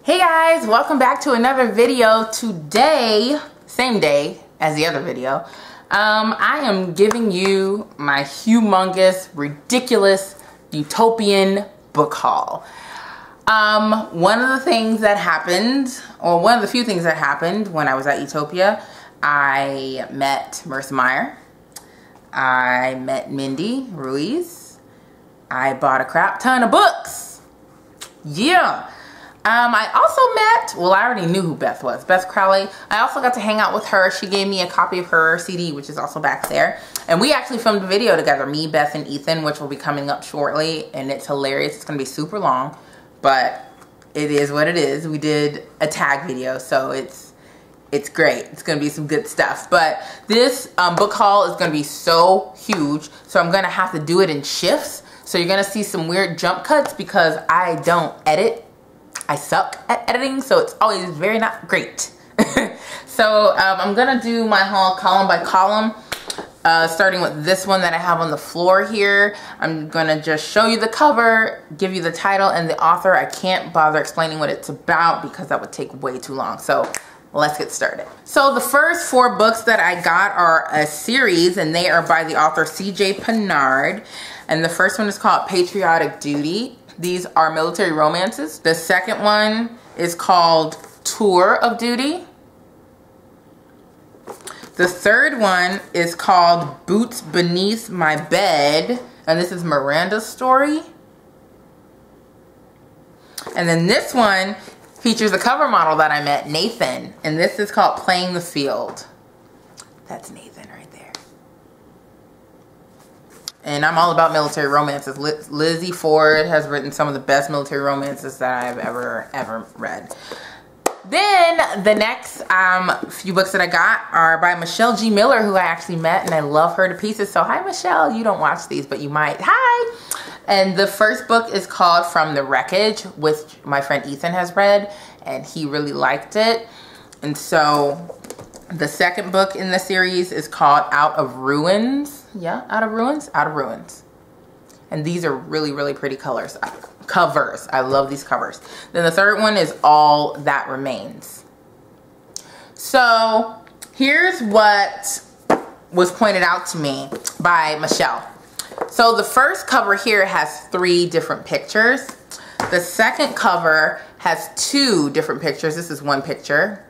Hey guys, welcome back to another video. Today, same day as the other video, I am giving you my humongous, ridiculous, utopian book haul. One of the things that happened, or one of the few things that happened when I was at UtopYA, I met Marissa Meyer, I met Mindy, Ruiz, I bought a crap ton of books. Yeah. I also met, well, I already knew who Beth was, Beth Crowley. I also got to hang out with her. She gave me a copy of her CD, which is also back there. And we actually filmed a video together, me, Beth, and Ethan, which will be coming up shortly. And it's hilarious. It's going to be super long, but it is what it is. We did a tag video, so it's great. It's going to be some good stuff. But this book haul is going to be so huge, so I'm going to have to do it in shifts. So you're going to see some weird jump cuts because I don't edit. I suck at editing, so it's always very not great. So I'm gonna do my haul column by column, starting with this one that I have on the floor here. I'm gonna just show you the cover, give you the title and the author. I can't bother explaining what it's about because that would take way too long. So let's get started. So the first 4 books that I got are a series, and they are by the author C.J. Pennard. And the first one is called Patriotic Duty. These are military romances. The second one is called Tour of Duty. The third one is called Boots Beneath My Bed. And this is Miranda's story. And then this one features a cover model that I met, Nathan. And this is called Playing the Field. That's Nathan right there. And I'm all about military romances. Lizzie Ford has written some of the best military romances that I've ever read. Then the next few books that I got are by Michelle G. Miller, who I actually met, and I love her to pieces. So hi, Michelle. You don't watch these, but you might. Hi. And the first book is called From the Wreckage, which my friend Ethan has read, and he really liked it. And so the second book in the series is called Out of Ruins. Yeah, Out of Ruins? Out of Ruins. And these are really, really pretty covers. I love these covers. Then the third one is All That Remains. So here's what was pointed out to me by Michelle. So the first cover here has 3 different pictures. The second cover has 2 different pictures. This is one picture.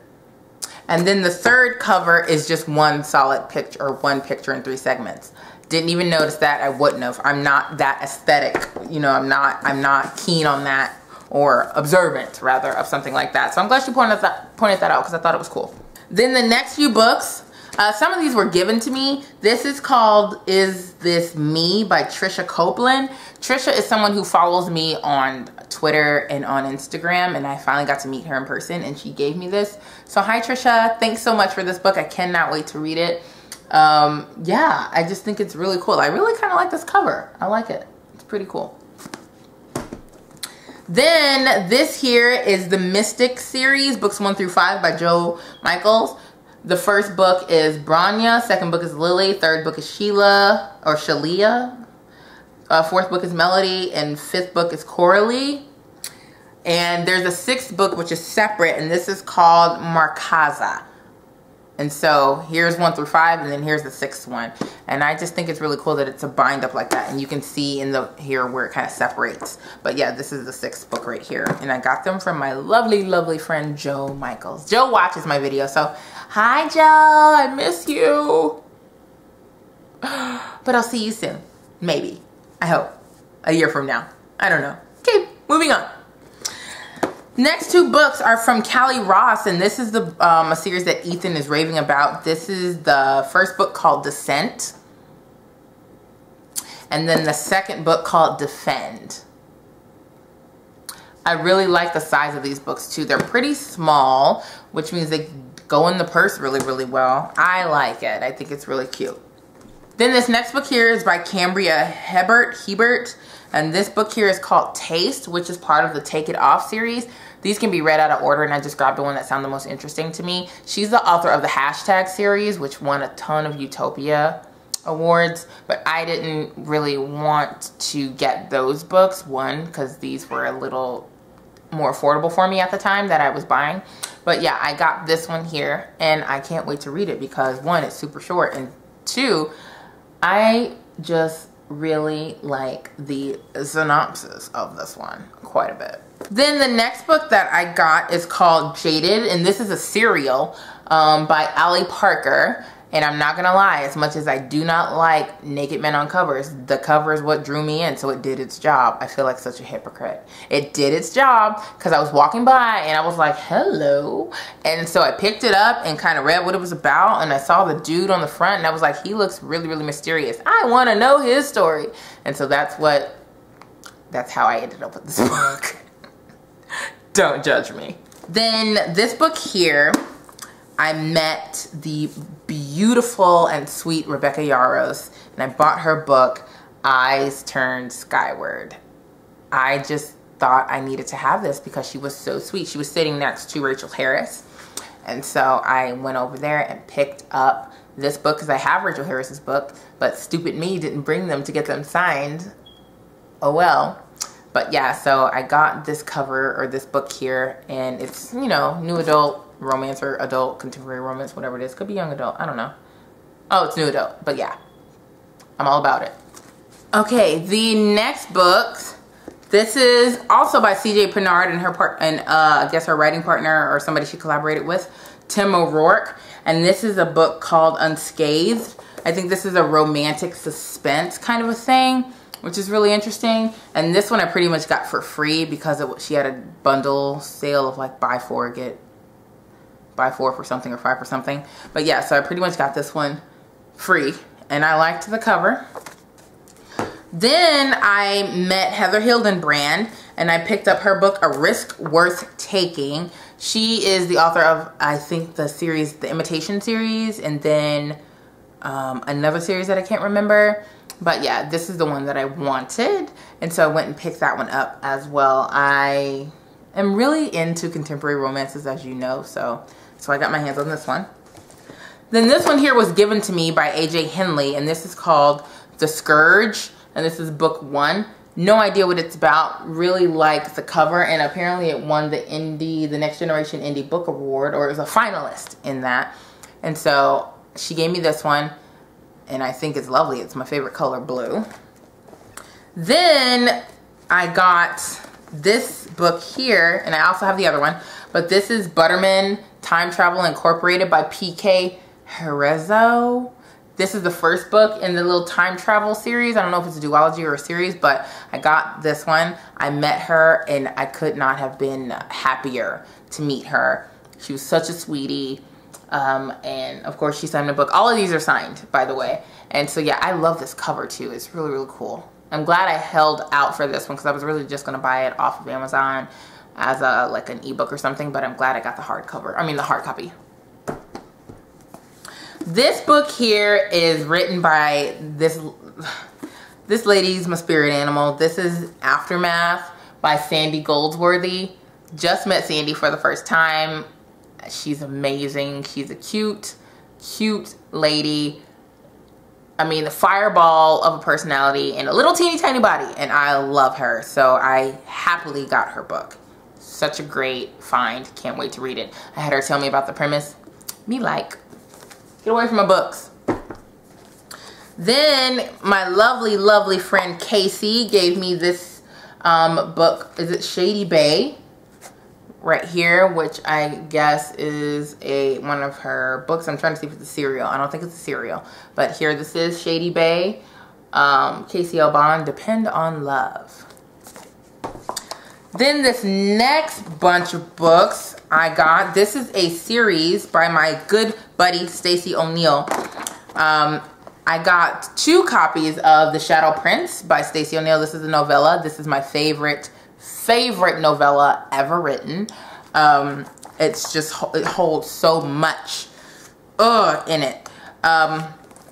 And then the third cover is just one solid picture, or one picture in 3 segments. Didn't even notice that. I wouldn't have. I'm not that aesthetic. You know, I'm not keen on that, or observant rather, of something like that. So I'm glad she pointed that out because I thought it was cool. Then the next few books, some of these were given to me. This is called Is This Me by Trisha Copeland. Trisha is someone who follows me on Twitter and on Instagram, and I finally got to meet her in person, and she gave me this. So hi Trisha, thanks so much for this book. I cannot wait to read it. Yeah, I just think it's really cool. I really kind of like this cover. I like it. It's pretty cool. Then this here is the Mystic series, books 1 through 5 by Joe Michaels. The first book is Branya, second book is Lily, third book is Sheila, or Shalia. Fourth book is Melody, and 5th book is Coralie. And there's a 6th book which is separate, and this is called Marchesa. And so here's 1 through 5, and then here's the 6th one. And I just think it's really cool that it's a bind up like that, and you can see in the here where it kind of separates. But yeah, this is the 6th book right here, and I got them from my lovely, lovely friend Joe Michaels. Joe watches my video, so hi Joe, I miss you. But I'll see you soon, maybe. I hope. A year from now. I don't know. Okay, moving on. Next 2 books are from Callie Ross, and this is a series that Ethan is raving about. This is the first book called Descent, and then the second book called Defend. I really like the size of these books too. They're pretty small, which means they go in the purse really, really well. I like it. I think it's really cute. Then this next book here is by Cambria Hebert, and this book here is called Taste, which is part of the Take It Off series. These can be read out of order, and I just grabbed the one that sounded the most interesting to me. She's the author of the Hashtag series, which won a ton of UtopYA awards, but I didn't really want to get those books. One, because these were a little more affordable for me at the time that I was buying. But yeah, I got this one here and I can't wait to read it because one, it's super short, and two, I just really like the synopsis of this one quite a bit. Then the next book that I got is called Jaden, and this is a serial by Ali Parker. And I'm not gonna lie, as much as I do not like naked men on covers, the cover is what drew me in, so it did its job. I feel like such a hypocrite. It did its job because I was walking by and I was like, hello. And so I picked it up and kind of read what it was about, and I saw the dude on the front and I was like, he looks really, really mysterious. I wanna know his story. And so that's how I ended up with this book. Don't judge me. Then this book here, I met the beautiful and sweet Rebecca Yarros, and I bought her book, Eyes Turned Skyward. I just thought I needed to have this because she was so sweet. She was sitting next to Rachel Harris, and so I went over there and picked up this book because I have Rachel Harris's book, but stupid me didn't bring them to get them signed. Oh well. But yeah, so I got this cover, or this book here, and it's, you know, new adult romance or adult contemporary romance, whatever it is. Could be young adult, I don't know. Oh, it's new adult, but yeah, I'm all about it. Okay, the next book, this is also by C.J. Pennard and I guess her writing partner or somebody she collaborated with, Tim O'Rourke, and this is a book called Unscathed. I think this is a romantic suspense kind of a thing, which is really interesting. And this one I pretty much got for free because she had a bundle sale of like buy four for something or 5 for something. But yeah, so I pretty much got this one free and I liked the cover. Then I met Heather Hildenbrand and I picked up her book, A Risk Worth Taking. She is the author of, I think, the series, the Imitation series, and then another series that I can't remember. But yeah, this is the one that I wanted, and so I went and picked that one up as well. I am really into contemporary romances, as you know, so I got my hands on this one. Then this one here was given to me by A.J. Henley, and this is called The Scourge, and this is book 1. No idea what it's about. Really like the cover, and apparently it won the Next Generation Indie Book Award, or it was a finalist in that. And so she gave me this one, and I think it's lovely. It's my favorite color, blue. Then I got this book here, and I also have the other one, but this is Butterman Time Travel Incorporated by P.K. Herezo. This is the first book in the little time travel series. I don't know if it's a duology or a series, but I got this one. I met her, and I could not have been happier to meet her. She was such a sweetie. And of course she signed a book. All of these are signed, by the way. And so yeah, I love this cover too. It's really, really cool. I'm glad I held out for this one because I was really just going to buy it off of Amazon as like an ebook or something, but I'm glad I got the hardcover. I mean the hard copy. This book here is written by this lady's my spirit animal. This is Aftermath by Sandy Goldsworthy. Just met Sandy for the first time. She's amazing. She's a cute lady. I mean, the fireball of a personality and a little teeny tiny body, and I love her. So I happily got her book. Such a great find. Can't wait to read it. I had her tell me about the premise. Me like, get away from my books. Then my lovely, lovely friend Casey gave me this book. Is it Shady Bay? Right here, which I guess is one of her books. I'm trying to see if it's a serial. I don't think it's a serial. But here, this is Shady Bay. Casey L. Bond, Depend on Love. Then this next bunch of books I got. This is a series by my good buddy, Stacey O'Neill. I got 2 copies of The Shadow Prince by Stacey O'Neill. This is a novella. This is my favorite novella ever written. It's just, it holds so much in it.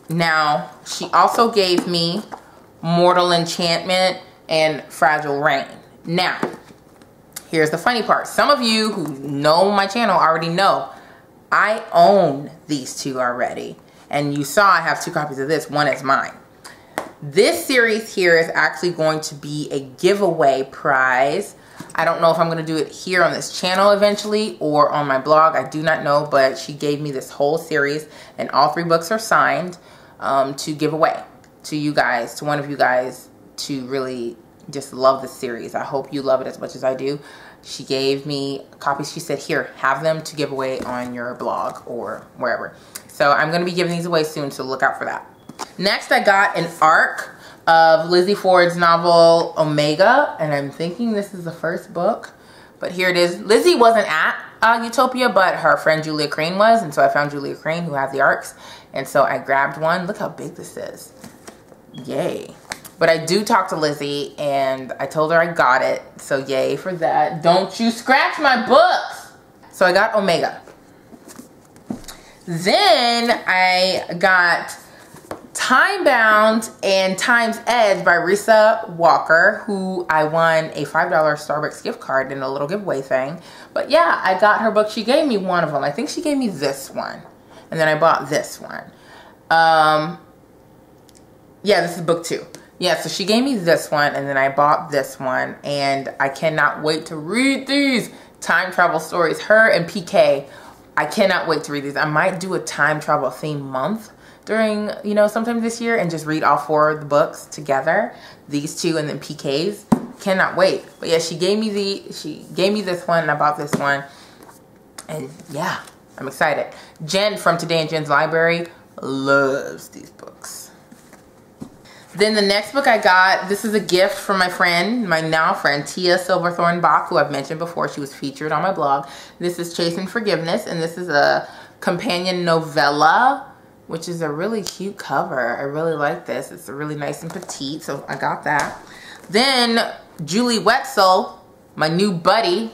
Now, she also gave me Mortal Enchantment and Fragile Rain. Now, here's the funny part. Some of you who know my channel already know I own these 2 already. And you saw I have 2 copies of this. One is mine. This series here is actually going to be a giveaway prize I don't know if I'm going to do it here on this channel eventually or on my blog. I do not know, but she gave me this whole series, and all 3 books are signed to give away to you guys, to one of you guys, to really just love this series. I hope you love it as much as I do. She gave me copies. She said, here, have them to give away on your blog or wherever. So I'm going to be giving these away soon, so look out for that. Next, I got an arc of Lizzie Ford's novel Omega, and I'm thinking this is the first book, but here it is. Lizzie wasn't at UtopYA, but her friend Julia Crane was, and so I found Julia Crane, who had the arcs, and so I grabbed one. Look how big this is. Yay. But I do talk to Lizzie, and I told her I got it, so yay for that. Don't you scratch my books! So I got Omega. Then I got Time-Bound and Time's Edge by Risa Walker, who I won a $5 Starbucks gift card in a little giveaway thing. But yeah, I got her book. She gave me one of them. I think she gave me this one. And then I bought this one. Yeah, this is book 2. Yeah, so she gave me this one, and then I bought this one, and I cannot wait to read these time travel stories. Her and PK, I cannot wait to read these. I might do a time travel theme month during, you know, sometime this year, and just read all 4 of the books together. These 2 and then PK's. Cannot wait. But yeah, she gave me this one, and I bought this one, and yeah, I'm excited. Jen from Today in Jen's Library loves these books. Then the next book I got, this is a gift from my friend, my now friend, Tia Silverthorne Bach, who I've mentioned before. She was featured on my blog. This is Chasing Forgiveness, and this is a companion novella, which is a really cute cover. I really like this. It's really nice and petite, so I got that. Then Julie Wetzel, my new buddy,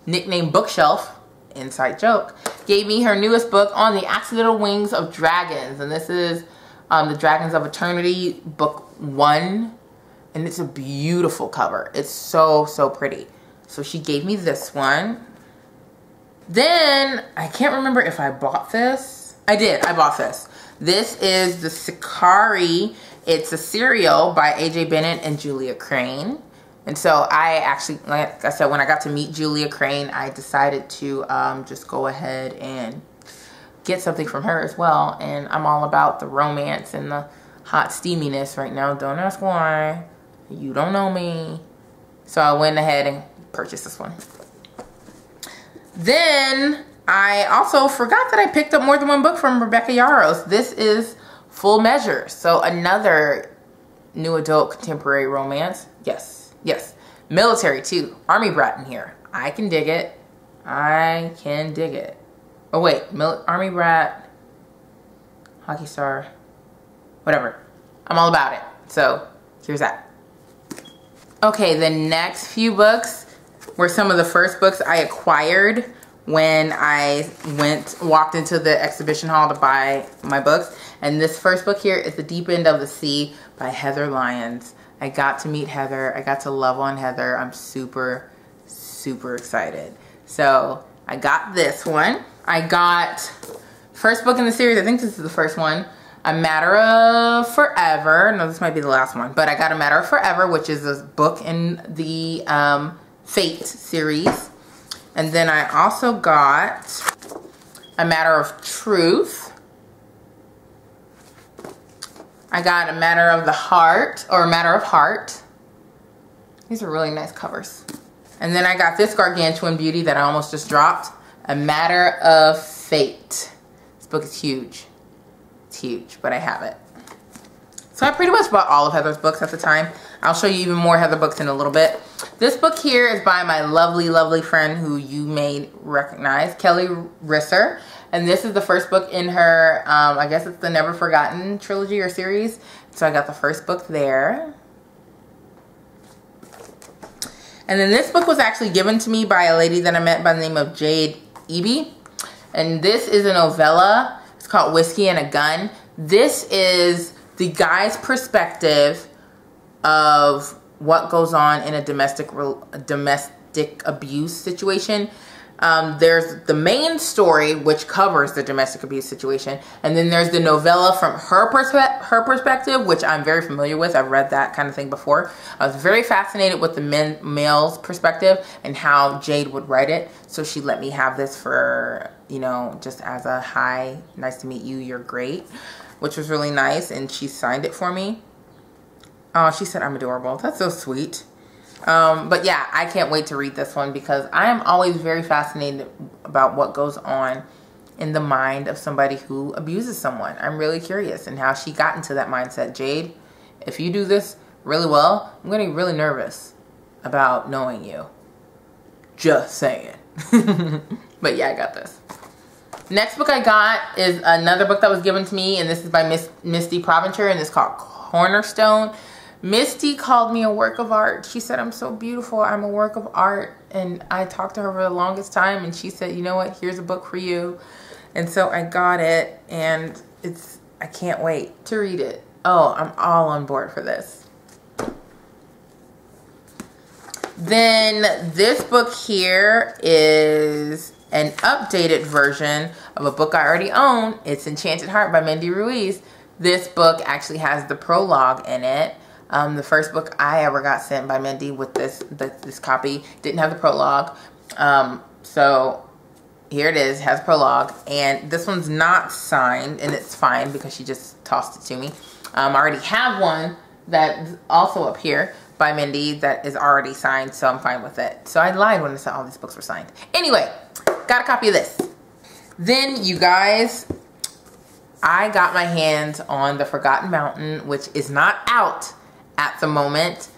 nicknamed Bookshelf, inside joke, gave me her newest book, On the Accidental Wings of Dragons, and this is The Dragons of Eternity, book 1, and it's a beautiful cover. It's so, so pretty. So she gave me this one. Then, I can't remember if I bought this. I did, I bought this. This is the Sakari. It's a serial by AJ Bennett and Julia Crane. And so I actually, like I said, when I got to meet Julia Crane, I decided to just go ahead and get something from her as well. And I'm all about the romance and the hot steaminess right now. Don't ask why. You don't know me. So I went ahead and purchased this one. Then I also forgot that I picked up more than one book from Rebecca Yarros. This is Full Measure. So another new adult contemporary romance. Yes, yes. Military too. Army brat in here. I can dig it. I can dig it. Oh wait, Army brat, hockey star, whatever. I'm all about it. So here's that. Okay, the next few books were some of the first books I acquired when I walked into the exhibition hall to buy my books. And this first book here is The Deep End of the Sea by Heather Lyons. I got to meet Heather. I got to love on Heather. I'm super, super excited. So I got this one. I got first book in the series. I think this is the first one. A Matter of Forever. No, this might be the last one. But I got A Matter of Forever, which is a book in the Fate series. And then I also got A Matter of Truth. I got A Matter of the Heart, or A Matter of Heart. These are really nice covers. And then I got this gargantuan beauty that I almost just dropped. A Matter of Fate. This book is huge. It's huge, but I have it. So I pretty much bought all of Heather's books at the time. I'll show you even more Heather books in a little bit. This book here is by my lovely, lovely friend who you may recognize, Kelly Risser. And this is the first book in her, I guess it's the Never Forgotten trilogy or series. So I got the first book there. And then this book was actually given to me by a lady that I met by the name of Jade Eby. And this is a novella. It's called Whiskey and a Gun. This is the guy's perspective of what goes on in a domestic abuse situation. There's the main story, which covers the domestic abuse situation, and then there's the novella from her perspective, which I'm very familiar with. I've read that kind of thing before. I was very fascinated with the male's perspective and how Jade would write it, so she let me have this for, you know, just as a hi, nice to meet you, you're great, which was really nice, and she signed it for me. Oh, she said I'm adorable. That's so sweet. But yeah, I can't wait to read this one because I am always very fascinated about what goes on in the mind of somebody who abuses someone. I'm really curious and how she got into that mindset. Jade, if you do this really well, I'm going to be really nervous about knowing you. Just saying. But yeah, I got this. Next book I got is another book that was given to me, and this is by Misty Provencher, and it's called Cornerstone. Misty called me a work of art. She said, I'm so beautiful. I'm a work of art. And I talked to her for the longest time, and she said, you know what? Here's a book for you. And so I got it, and I can't wait to read it. Oh, I'm all on board for this. Then this book here is an updated version of a book I already own. It's Enchanted Heart by Mindy Ruiz. This book actually has the prologue in it. The first book I ever got sent by Mindy with this copy didn't have the prologue. So here it is, has prologue. And this one's not signed, and it's fine because she just tossed it to me. I already have one that's also up here by Mindy that is already signed, so I'm fine with it. So I lied when I said all these books were signed. Anyway, got a copy of this. Then, you guys, I got my hands on The Forgotten Mountain, which is not out at the moment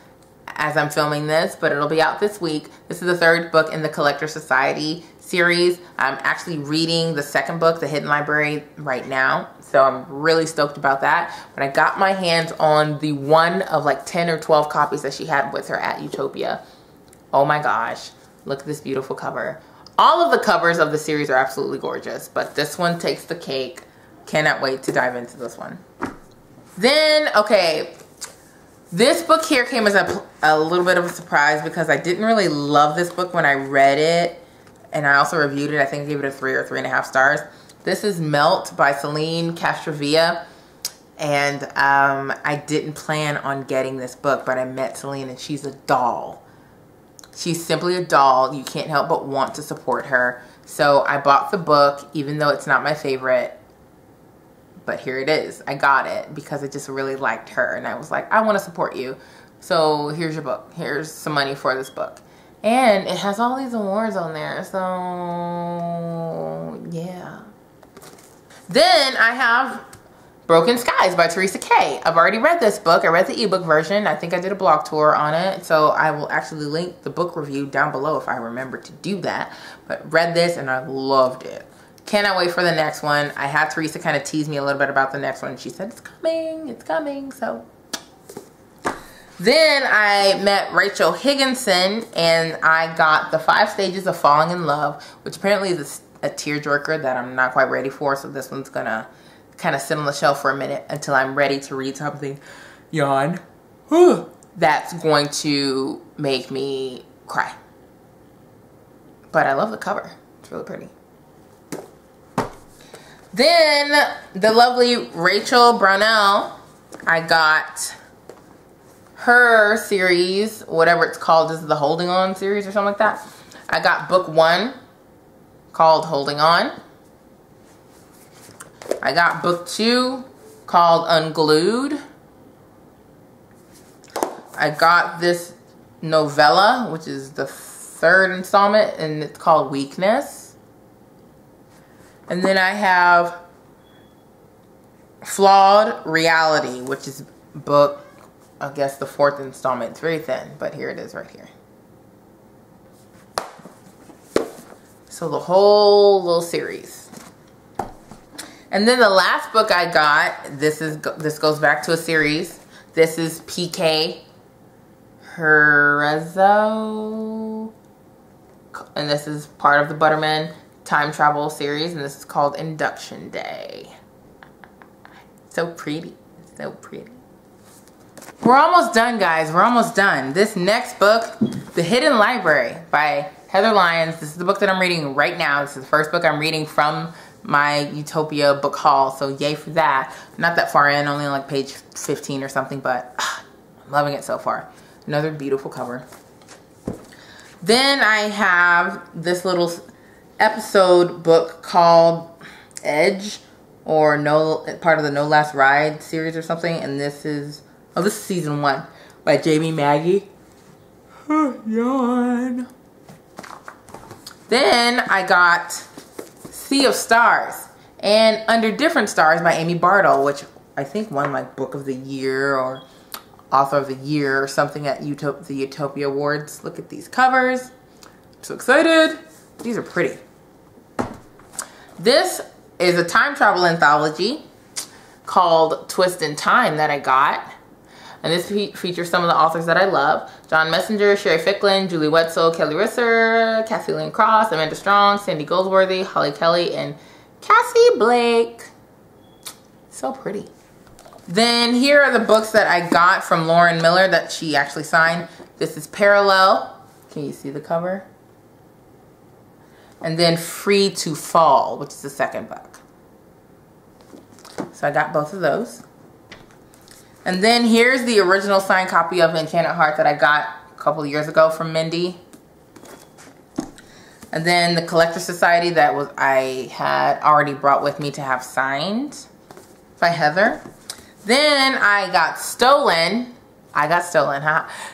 as I'm filming this, but it'll be out this week. This is the third book in the Collector Society series. I'm actually reading the second book, The Hidden Library, right now, so I'm really stoked about that. But I got my hands on the one of like 10 or 12 copies that she had with her at UtopYA. Oh my gosh, look at this beautiful cover. All of the covers of the series are absolutely gorgeous, but this one takes the cake. Cannot wait to dive into this one. Then, okay, this book here came as a little bit of a surprise because I didn't really love this book when I read it, and I also reviewed it. I think I gave it a 3 or 3.5 stars. This is Melt by Celine, Castro, and I didn't plan on getting this book, but I met Celine, and she's a doll. She's simply a doll. You can't help but want to support her. So I bought the book, even though it's not my favorite. But here it is. I got it because I just really liked her. And I was like, I want to support you. So here's your book. Here's some money for this book. And it has all these awards on there. So, yeah. Then I have Broken Skies by Theresa K. I've already read this book. I read the ebook version. I think I did a blog tour on it. So I will actually link the book review down below if I remember to do that. But read this and I loved it. Cannot wait for the next one. I had Theresa kind of tease me a little bit about the next one. She said, it's coming, so. Then I met Rachel Higginson, and I got The 5 Stages of Falling in Love, which apparently is a tearjerker that I'm not quite ready for, so this one's gonna kind of sit on the shelf for a minute until I'm ready to read something, yawn, that's going to make me cry. But I love the cover. It's really pretty. Then the lovely Rachel Brownell, I got her series, whatever it's called, this is the Holding On series or something like that. I got book 1 called Holding On. I got book 2 called Unglued. I got this novella, which is the 3rd installment, and it's called Weakness. And then I have Flawed Reality, which is book, I guess, the 4th installment. It's very thin, but here it is right here. So the whole little series. And then the last book I got, this goes back to a series. This is P.K. Herrezo, and this is part of the Butterman time travel series, and this is called Induction Day. So pretty, so pretty. We're almost done, guys. We're almost done. This next book, The Hidden Library by Heather Lyons. This is the book that I'm reading right now. This is the first book I'm reading from my UtopYA book haul, so yay for that. Not that far in, only like page 15 or something, but I'm loving it so far. Another beautiful cover. Then I have this little episode book called Edge, or part of the No Last Ride series or something, and this is season 1 by Jamie Maggie. Yawn. Then I got Sea of Stars and Under Different Stars by Amy Bartle, which I think won like Book of the Year or Author of the Year or something at the UtopYA Awards. Look at these covers. I'm so excited. These are pretty. This is a time travel anthology called Twist in Time that I got. And this features some of the authors that I love. John Messenger, Sherry Ficklin, Julie Wetzel, Kelly Risser, Kathleen Cross, Amanda Strong, Sandy Goldsworthy, Holly Kelly, and Cassie Blake. So pretty. Then here are the books that I got from Lauren Miller that she actually signed. This is Parallel. Can you see the cover? And then Free to Fall, which is the second book. So I got both of those. And then here's the original signed copy of Enchanted Heart that I got a couple of years ago from Mindy. And then the Collector Society that I had already brought with me to have signed by Heather. Then I got Stolen.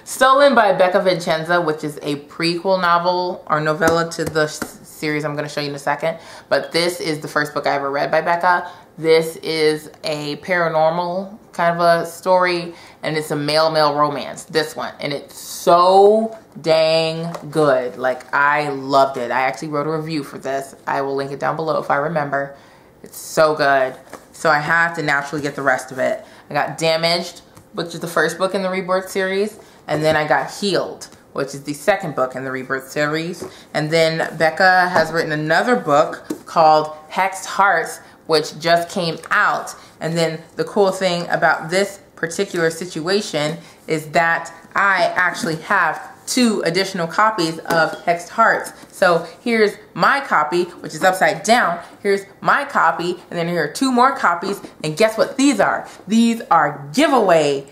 Stolen by Becca Vincenza, which is a prequel novel or novella to the series I'm going to show you in a second. But this is the first book I ever read by Becca. This is a paranormal kind of a story, and it's a male-male romance, this one. And it's so dang good. Like, I loved it. I actually wrote a review for this. I will link it down below if I remember. It's so good. So I have to naturally get the rest of it. I got Damaged, which is the first book in the Rebirth series. And then I got Healed, which is the second book in the Rebirth series. And then Becca has written another book called Hexed Hearts, which just came out. And then the cool thing about this particular situation is that I actually have 2 additional copies of Hexed Hearts. So here's my copy, which is upside down. Here's my copy, and then here are 2 more copies. And guess what these are? These are giveaway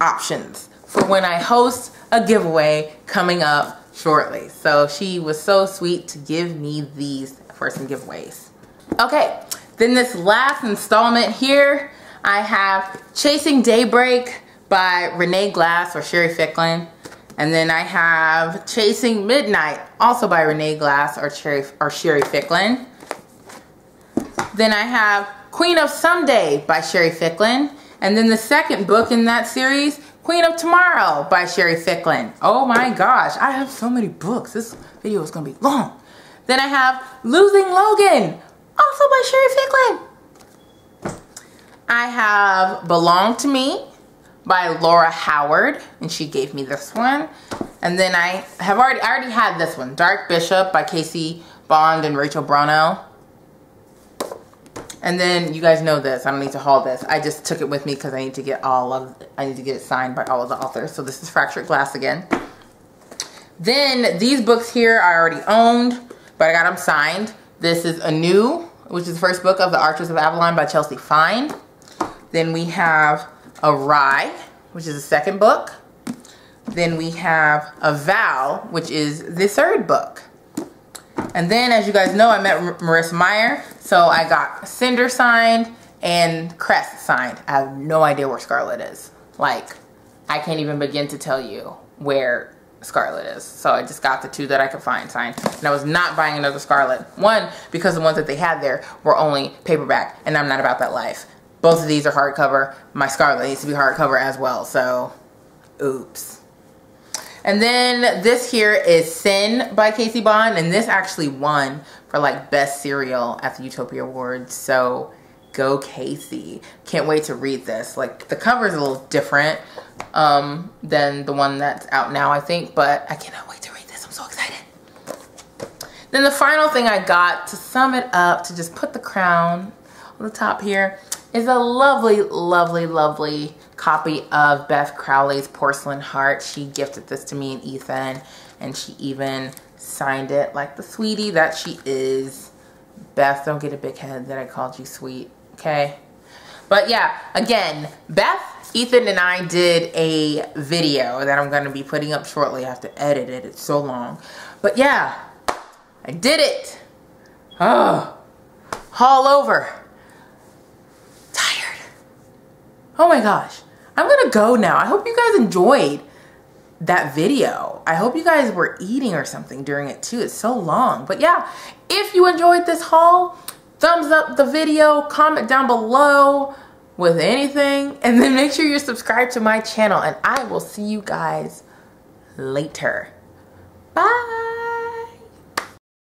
options for when I host a giveaway coming up shortly. So she was so sweet to give me these for some giveaways. Okay. Then this last installment here, I have Chasing Daybreak by Renee Glass or Sherry Ficklin. And then I have Chasing Midnight, also by Renee Glass or Sherry Ficklin. Then I have Queen of Someday by Sherry Ficklin. And then the second book in that series, Queen of Tomorrow by Sherry Ficklin. Oh my gosh, I have so many books. This video is going to be long. Then I have Losing Logan, also by Sherry Ficklin. I have Belong to Me by Laura Howard, and she gave me this one. And then I already had this one, Dark Bishop by Casey Bond and Rachel Brownell. And then you guys know this. I don't need to haul this. I just took it with me because I need to get it signed by all of the authors. So this is Fractured Glass again. Then these books here I already owned, but I got them signed. This is Anew, which is the first book of The Archers of Avalon by Chelsea Fine. Then we have Awry, which is the second book. Then we have A Vow, which is the third book. And then, as you guys know, I met Marissa Meyer, so I got Cinder signed and Crest signed. I have no idea where Scarlet is. Like, I can't even begin to tell you where Scarlet is. So I just got the 2 that I could find signed. And I was not buying another Scarlet. One, because the ones that they had there were only paperback, and I'm not about that life. Both of these are hardcover. My Scarlet needs to be hardcover as well, so oops. And then this here is Sin by Casey Bond, and this actually won for like best serial at the UtopYA Awards, so go Casey. Can't wait to read this. Like, the cover is a little different than the one that's out now, I think, but I cannot wait to read this. I'm so excited. Then the final thing I got to sum it up, to just put the crown on the top here, is a lovely, lovely, lovely copy of Beth Crowley's Porcelain Heart. She gifted this to me and Ethan, and she even signed it like the sweetie that she is. Beth, don't get a big head that I called you sweet, okay? But yeah, again, Beth, Ethan, and I did a video that I'm going to be putting up shortly. I have to edit it. It's so long. But yeah, I did it. Oh, haul over. Tired. Oh my gosh. I'm going to go now. I hope you guys enjoyed that video. I hope you guys were eating or something during it too. It's so long. But yeah, if you enjoyed this haul, thumbs up the video, comment down below with anything, and then make sure you're subscribed to my channel, and I will see you guys later. Bye.